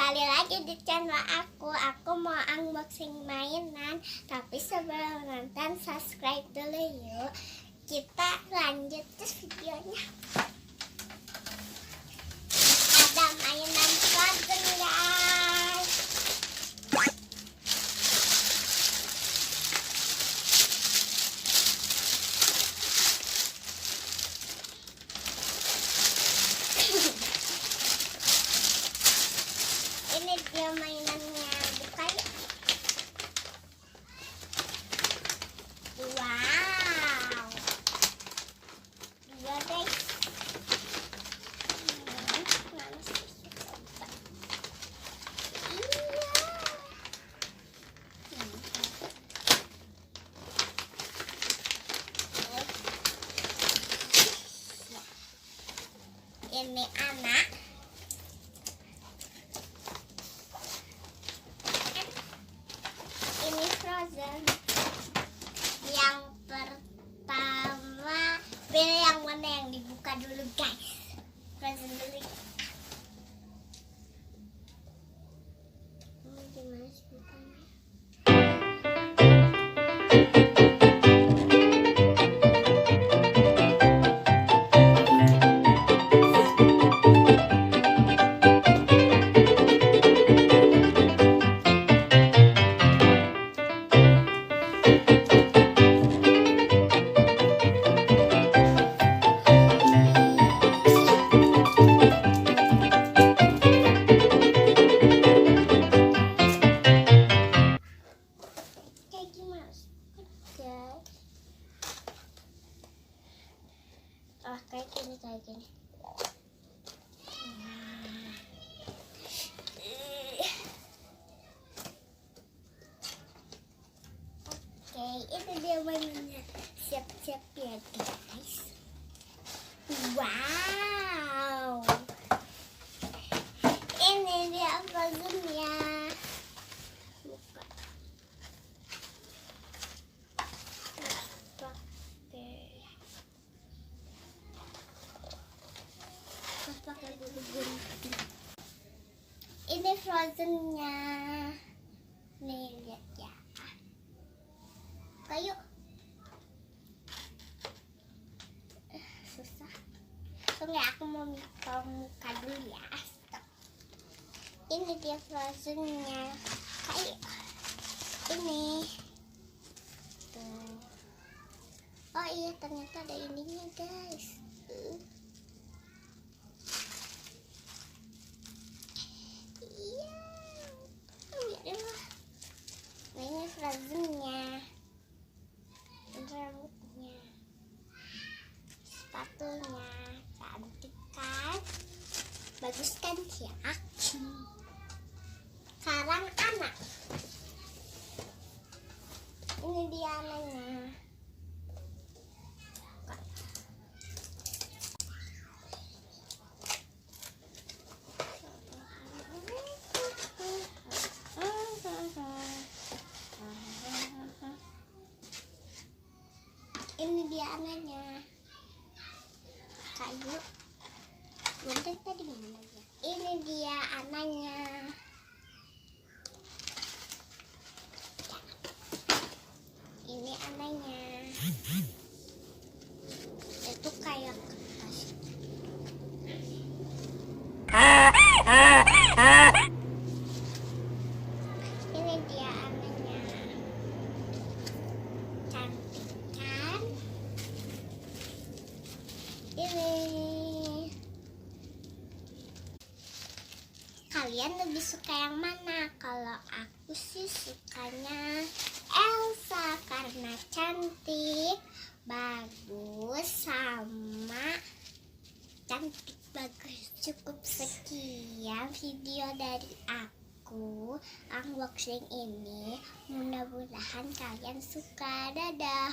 kembali lagi di channel aku. Aku mau unboxing mainan, tapi sebelum nonton subscribe dulu yuk. Kita lanjut ke videonya. Ada mainan Frozen guys. Ini dia mainannya, buka yuk. Wow, dua guys. Mana sih? Iya. Ini anak. Ini Frozen. Yang pertama, pilih yang mana yang dibuka dulu guys. Frozen dulu. Gimana sih bukanya? Oh, kayak gini. Oke, itu dia mainannya. Siap-siap ya guys. Wow, ini dia Frozen-nya. Buka. Pakai gulu-gulu. Ini Frozen-nya. Nih lihat ya. Kayu. Susah. Tunggu ya, aku mau muka dulu ya. Stop. Ini dia Frozen-nya. Kayu. Ini. Tuh. Oh iya, ternyata ada ininya guys. Ini Frozen-nya, rambutnya, sepatunya, cantik kan? Bagus kan ya? Sekarang anak. Ini dia anaknya. Ini dia anaknya. Kayu. Bentar tadi mana dia? Ini dia anaknya. Ini anaknya. Itu kayak kertas. Ini dia anaknya. Cantik kan? Ini. Kalian lebih suka yang mana? Kalau aku sih sukanya Elsa karena cantik, bagus, sama cantik bagus. Cukup sekian video dari aku unboxing ini. Mudah-mudahan kalian suka. Dadah.